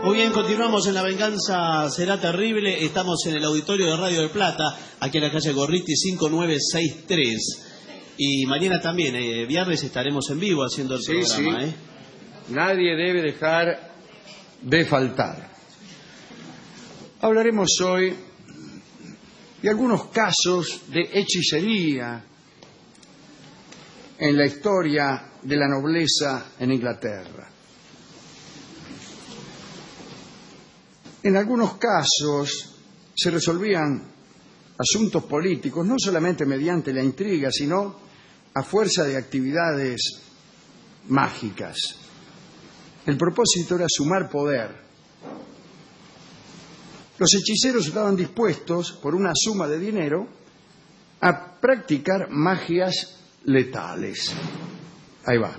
Muy bien, continuamos en La Venganza Será Terrible. Estamos en el auditorio de Radio del Plata, aquí en la calle Gorriti 5963. Y mañana también, viernes, estaremos en vivo haciendo el programa. Sí. Nadie debe dejar de faltar. Hablaremos hoy de algunos casos de hechicería en la historia de la nobleza en Inglaterra. En algunos casos se resolvían asuntos políticos no solamente mediante la intriga, sino a fuerza de actividades mágicas. El propósito era sumar poder. Los hechiceros estaban dispuestos, por una suma de dinero, a practicar magias letales. Ahí va.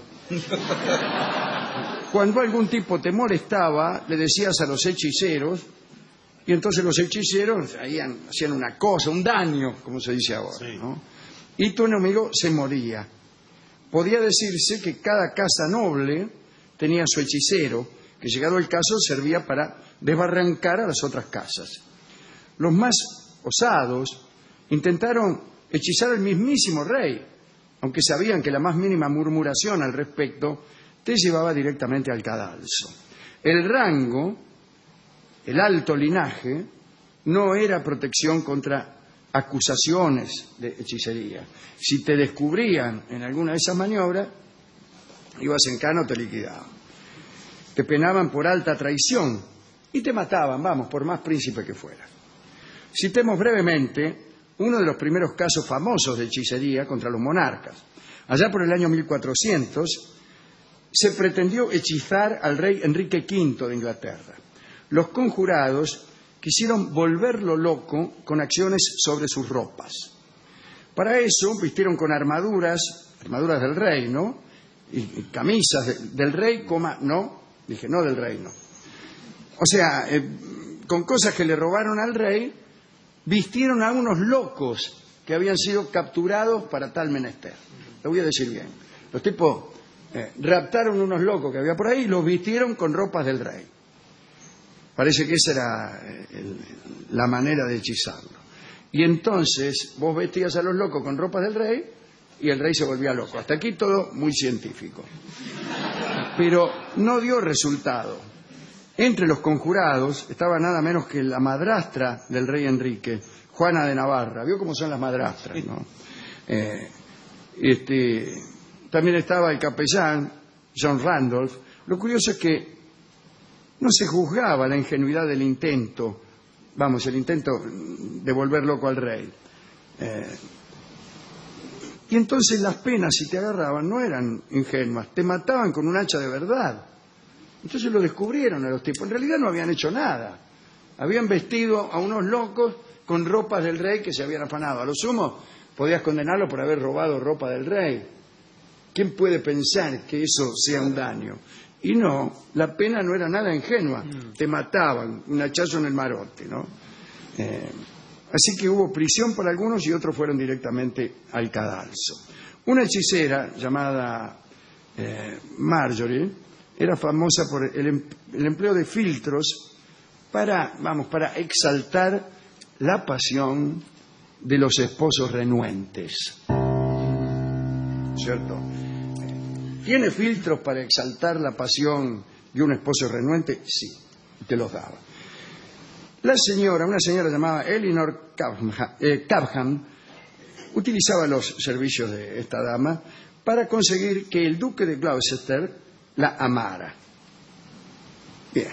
Cuando algún tipo te molestaba, le decías a los hechiceros, y entonces los hechiceros hacían una cosa, un daño, como se dice ahora, sí, ¿no? Y tu enemigo se moría. Podía decirse que cada casa noble tenía su hechicero, que llegado el caso servía para desbarrancar a las otras casas. Los más osados intentaron hechizar al mismísimo rey, aunque sabían que la más mínima murmuración al respecto te llevaba directamente al cadalso. El rango, el alto linaje, no era protección contra acusaciones de hechicería. Si te descubrían en alguna de esas maniobras, ibas en cana o te liquidaban. Te penaban por alta traición y te mataban, vamos, por más príncipe que fueras. Citemos brevemente uno de los primeros casos famosos de hechicería contra los monarcas. Allá por el año 1400 se pretendió hechizar al rey Enrique V de Inglaterra. Los conjurados quisieron volverlo loco con acciones sobre sus ropas. Para eso vistieron con armaduras del rey, ¿no? Y camisas del rey, no del rey, no. O sea, con cosas que le robaron al rey, vistieron a unos locos que habían sido capturados para tal menester. Lo voy a decir bien. Los tipos raptaron unos locos que había por ahí y los vistieron con ropas del rey. Parece que esa era la manera de hechizarlo. Y entonces vos vestías a los locos con ropas del rey y el rey se volvía loco. Hasta aquí todo muy científico. Pero no dio resultado. Entre los conjurados estaba nada menos que la madrastra del rey Enrique, Juana de Navarra. ¿Vio cómo son las madrastras, no? También estaba el capellán, John Randolph. Lo curioso es que no se juzgaba la ingenuidad del intento, el intento de volver loco al rey. Y entonces las penas, si te agarraban, no eran ingenuas, te mataban con un hacha de verdad. Entonces lo descubrieron a los tipos. En realidad no habían hecho nada. Habían vestido a unos locos con ropas del rey que se habían afanado. A lo sumo podías condenarlo por haber robado ropa del rey. ¿Quién puede pensar que eso sea un daño? Y no, la pena no era nada ingenua. Te mataban, un hachazo en el marote, ¿no? Así que hubo prisión para algunos y otros fueron directamente al cadalso. Una hechicera llamada Marjorie era famosa por el empleo de filtros para exaltar la pasión de los esposos renuentes. ¿Cierto? ¿Tiene filtros para exaltar la pasión de un esposo renuente? Sí, te los daba. Una señora llamada Eleanor Cabham, utilizaba los servicios de esta dama para conseguir que el duque de Gloucester la amara. Bien.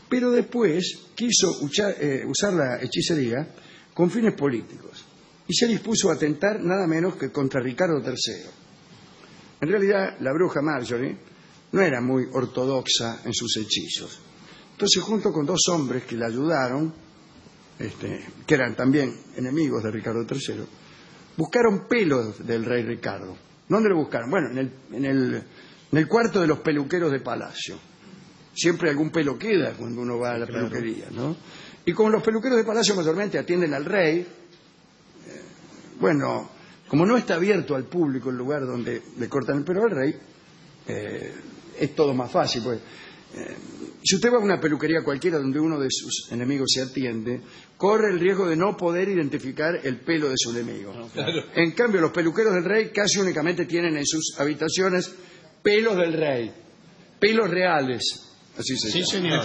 Pero después quiso usar la hechicería con fines políticos y se dispuso a atentar nada menos que contra Ricardo III. En realidad, la bruja Marjorie no era muy ortodoxa en sus hechizos. Entonces, junto con dos hombres que la ayudaron, que eran también enemigos de Ricardo III, buscaron pelos del rey Ricardo. ¿Dónde lo buscaron? Bueno, en el cuarto de los peluqueros de palacio. Siempre algún pelo queda cuando uno va a la peluquería, ¿no? Y como los peluqueros de palacio mayormente atienden al rey, como no está abierto al público el lugar donde le cortan el pelo al rey, es todo más fácil, pues Si usted va a una peluquería cualquiera donde uno de sus enemigos se atiende, corre el riesgo de no poder identificar el pelo de su enemigo. Claro. En cambio, los peluqueros del rey casi únicamente tienen en sus habitaciones pelos del rey, pelos reales, así se Sí, llama. señor.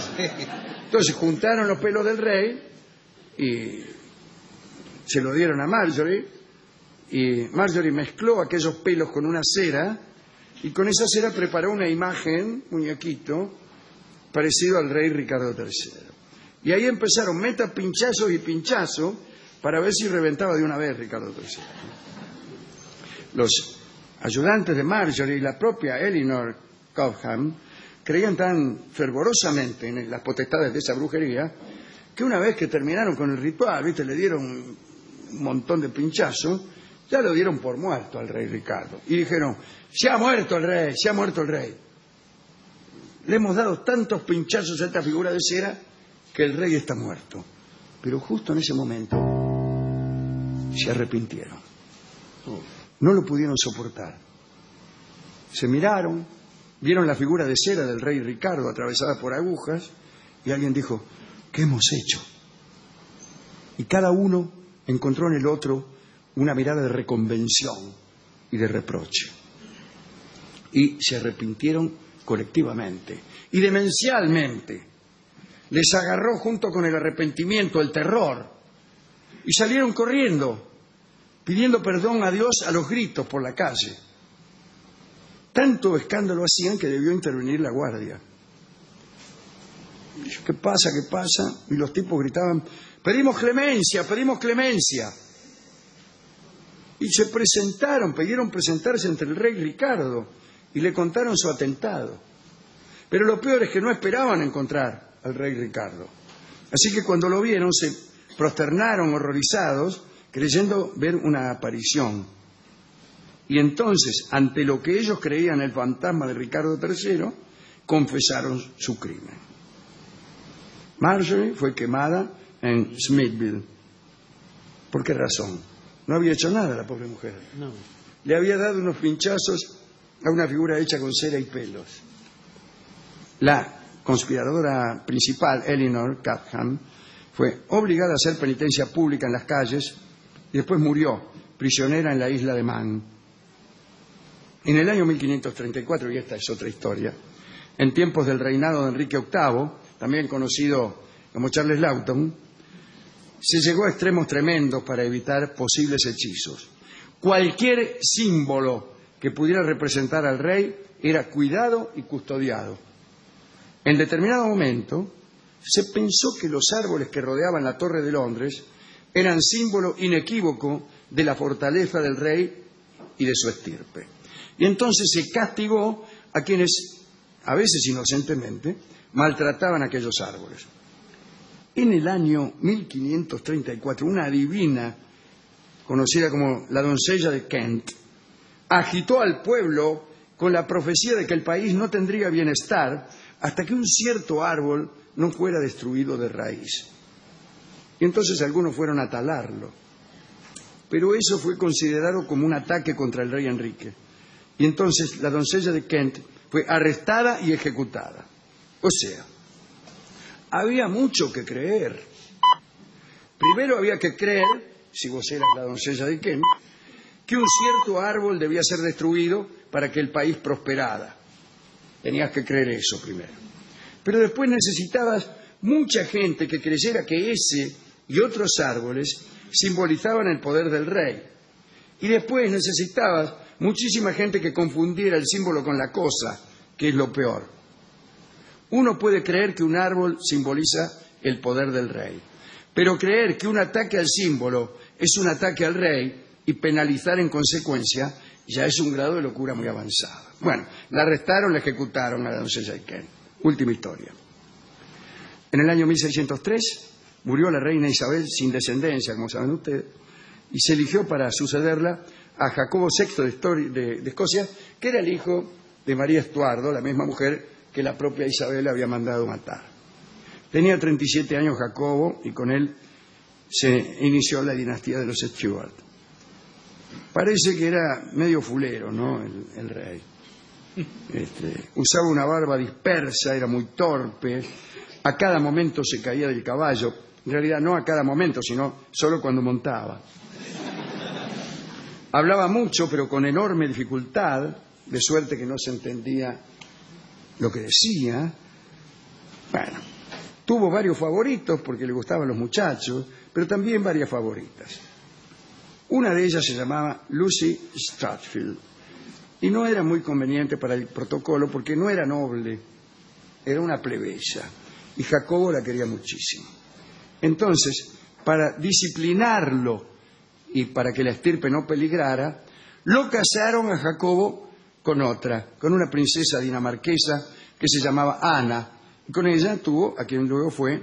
Entonces juntaron los pelos del rey y se lo dieron a Marjorie, y Marjorie mezcló aquellos pelos con una cera y con esa cera preparó una imagen, muñequito, parecido al rey Ricardo III. Y ahí empezaron pinchazos y pinchazos para ver si reventaba de una vez Ricardo III. Los ayudantes de Marjorie y la propia Eleanor Cobham creían tan fervorosamente en las potestades de esa brujería que una vez que terminaron con el ritual, ¿viste?, le dieron un montón de pinchazos, ya lo dieron por muerto al rey Ricardo. Y dijeron, se ha muerto el rey, se ha muerto el rey. Le hemos dado tantos pinchazos a esta figura de cera que el rey está muerto. Pero justo en ese momento se arrepintieron. No lo pudieron soportar. Se miraron, vieron la figura de cera del rey Ricardo atravesada por agujas y alguien dijo, ¿qué hemos hecho? Y cada uno encontró en el otro una mirada de reconvención y de reproche. Y se arrepintieron colectivamente y demencialmente. Les agarró junto con el arrepentimiento el terror y salieron corriendo pidiendo perdón a Dios a los gritos por la calle. Tanto escándalo hacían que debió intervenir la guardia. ¿Qué pasa? ¿Qué pasa? Y los tipos gritaban, pedimos clemencia, pedimos clemencia. Y se presentaron, pidieron presentarse ante el rey Ricardo y le contaron su atentado. Pero lo peor es que no esperaban encontrar al rey Ricardo. Así que cuando lo vieron se prosternaron horrorizados, creyendo ver una aparición. Y entonces, ante lo que ellos creían el fantasma de Ricardo III, confesaron su crimen. Marjorie fue quemada en Smithville. ¿Por qué razón? No había hecho nada la pobre mujer. No. Le había dado unos pinchazos a una figura hecha con cera y pelos. La conspiradora principal, Eleanor Cobham, fue obligada a hacer penitencia pública en las calles y después murió prisionera en la isla de Man. En el año 1534, y esta es otra historia, en tiempos del reinado de Enrique VIII, también conocido como Charles Lawton, se llegó a extremos tremendos para evitar posibles hechizos. Cualquier símbolo que pudiera representar al rey era cuidado y custodiado. En determinado momento se pensó que los árboles que rodeaban la Torre de Londres eran símbolo inequívoco de la fortaleza del rey y de su estirpe. Y entonces se castigó a quienes, a veces inocentemente, maltrataban aquellos árboles. En el año 1534, una adivina, conocida como la doncella de Kent, agitó al pueblo con la profecía de que el país no tendría bienestar hasta que un cierto árbol no fuera destruido de raíz. Y entonces algunos fueron a talarlo. Pero eso fue considerado como un ataque contra el rey Enrique. Y entonces la doncella de Kent fue arrestada y ejecutada. O sea, había mucho que creer. Primero había que creer, si vos eras la doncella de Kent, que un cierto árbol debía ser destruido para que el país prosperara. Tenías que creer eso primero. Pero después necesitabas mucha gente que creyera que ese y otros árboles simbolizaban el poder del rey. Y después necesitabas muchísima gente que confundiera el símbolo con la cosa, que es lo peor. Uno puede creer que un árbol simboliza el poder del rey, pero creer que un ataque al símbolo es un ataque al rey y penalizar en consecuencia ya es un grado de locura muy avanzado. Bueno, la arrestaron, la ejecutaron a la doncella de Kent. Última historia. En el año 1603 murió la reina Isabel sin descendencia, como saben ustedes, y se eligió para sucederla a Jacobo VI de Escocia, que era el hijo de María Estuardo, la misma mujer que la propia Isabel había mandado matar. Tenía 37 años Jacobo y con él se inició la dinastía de los Stuart. Parece que era medio fulero, ¿no?, el rey. Usaba una barba dispersa, era muy torpe, a cada momento se caía del caballo, en realidad no a cada momento, sino solo cuando montaba. Hablaba mucho, pero con enorme dificultad, de suerte que no se entendía lo que decía. Bueno, tuvo varios favoritos porque le gustaban los muchachos, pero también varias favoritas. Una de ellas se llamaba Lucy Stratfield y no era muy conveniente para el protocolo porque no era noble, era una plebeya y Jacobo la quería muchísimo. Entonces, para disciplinarlo y para que la estirpe no peligrara, lo casaron a Jacobo con otra, con una princesa dinamarquesa que se llamaba Ana, y con ella tuvo a quien luego fue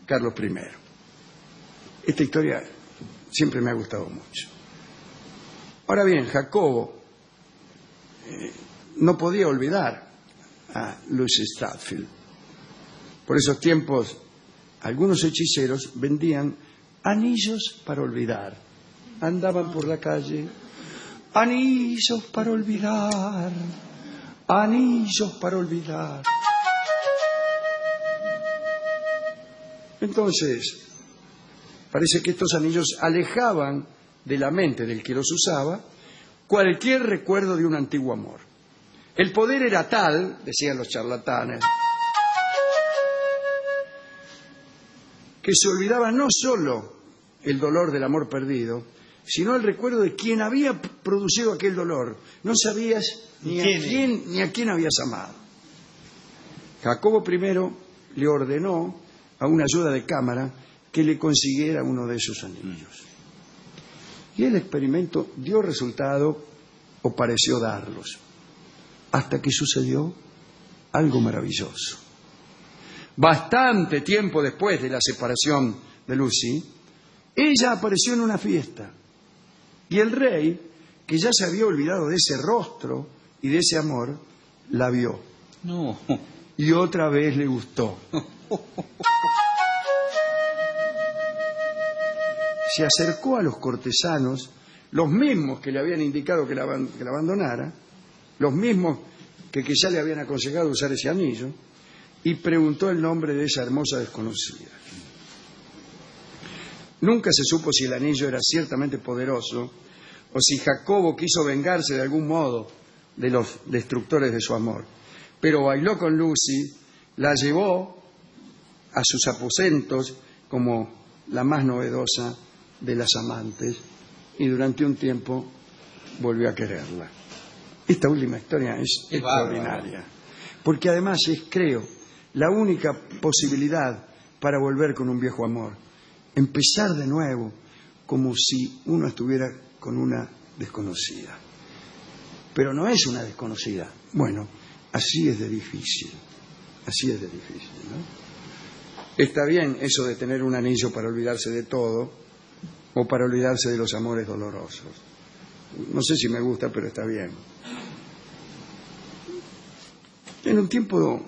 Carlos I. Esta historia siempre me ha gustado mucho. Ahora bien, Jacobo no podía olvidar a Lucy Stratfield. Por esos tiempos, algunos hechiceros vendían anillos para olvidar. Andaban por la calle, anillos para olvidar, anillos para olvidar. Entonces, parece que estos anillos alejaban de la mente del que los usaba cualquier recuerdo de un antiguo amor. El poder era tal, decían los charlatanes, que se olvidaba no solo el dolor del amor perdido, sino el recuerdo de quien había producido aquel dolor. No sabías ni a quién habías amado. Jacobo I le ordenó a una ayuda de cámara que le consiguiera uno de esos anillos. Y el experimento dio resultado, o pareció darlos, hasta que sucedió algo maravilloso. Bastante tiempo después de la separación de Lucy, ella apareció en una fiesta y el rey, que ya se había olvidado de ese rostro y de ese amor, la vio. No. Y otra vez le gustó. Se acercó a los cortesanos, los mismos que le habían indicado que la abandonara, los mismos que ya le habían aconsejado usar ese anillo, y preguntó el nombre de esa hermosa desconocida. Nunca se supo si el anillo era ciertamente poderoso o si Jacobo quiso vengarse de algún modo de los destructores de su amor. Pero bailó con Lucy, la llevó a sus aposentos como la más novedosa de las amantes y durante un tiempo volvió a quererla. Esta última historia es extraordinaria, porque además es, creo, la única posibilidad para volver con un viejo amor. Empezar de nuevo como si uno estuviera con una desconocida. Pero no es una desconocida. Bueno, así es de difícil. Así es de difícil, ¿no? Está bien eso de tener un anillo para olvidarse de todo o para olvidarse de los amores dolorosos. No sé si me gusta, pero está bien. En un tiempo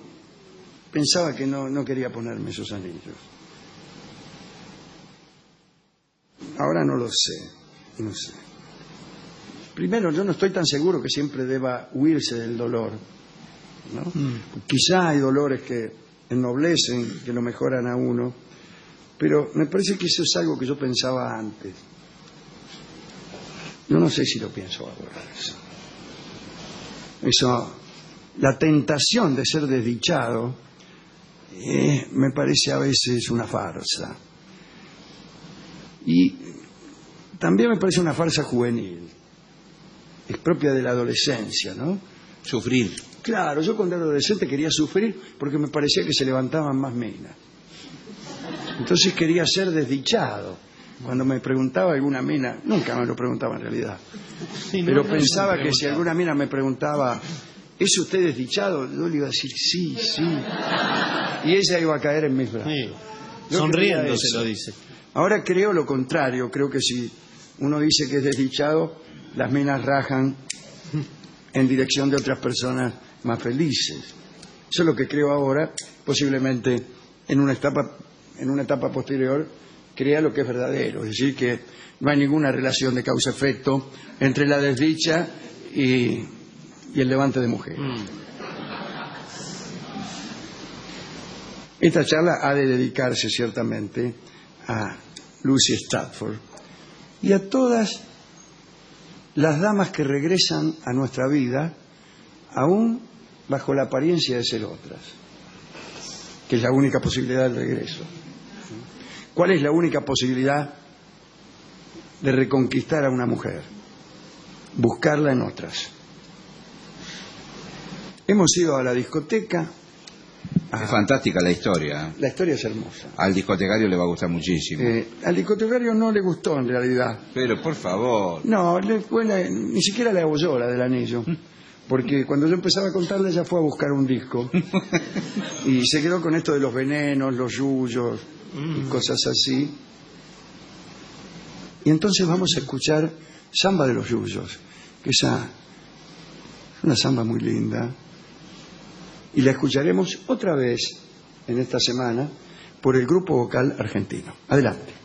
pensaba que no quería ponerme esos anillos. Ahora no lo sé, no sé. Primero, yo no estoy tan seguro que siempre deba huirse del dolor, ¿no? Quizá hay dolores que ennoblecen, que lo mejoran a uno, pero me parece que eso es algo que yo pensaba antes. Yo no sé si lo pienso ahora. Eso, la tentación de ser desdichado, me parece a veces una farsa. Y también me parece una farsa juvenil. Es propia de la adolescencia, ¿no? Sufrir. Claro, yo cuando era adolescente quería sufrir porque me parecía que se levantaban más minas. Entonces quería ser desdichado. Cuando me preguntaba alguna mina, nunca me lo preguntaba en realidad, sí, pero pensaba que si alguna mina me preguntaba, ¿es usted desdichado? Yo le iba a decir, sí, sí. Y ella iba a caer en mis brazos. Sí. Sonriendo se lo dice. Ahora creo lo contrario, creo que si uno dice que es desdichado, las minas rajan en dirección de otras personas más felices. Eso es lo que creo ahora, posiblemente en una etapa posterior crea lo que es verdadero, es decir, que no hay ninguna relación de causa-efecto entre la desdicha y y el levante de mujeres. Esta charla ha de dedicarse ciertamente a Lucy Stratford y a todas las damas que regresan a nuestra vida, aún bajo la apariencia de ser otras, que es la única posibilidad del regreso. ¿Cuál es la única posibilidad de reconquistar a una mujer? Buscarla en otras. Hemos ido a la discoteca. Es fantástica la historia. La historia es hermosa. Al discotecario le va a gustar muchísimo. Al discotecario no le gustó en realidad. Pero por favor. No, ni siquiera le hago yo la del anillo. Porque cuando yo empezaba a contarle, ella fue a buscar un disco. Y se quedó con esto de los venenos, los yuyos y cosas así. Y entonces vamos a escuchar Samba de los Yuyos, que es una samba muy linda. Y la escucharemos otra vez en esta semana por el grupo vocal argentino. Adelante.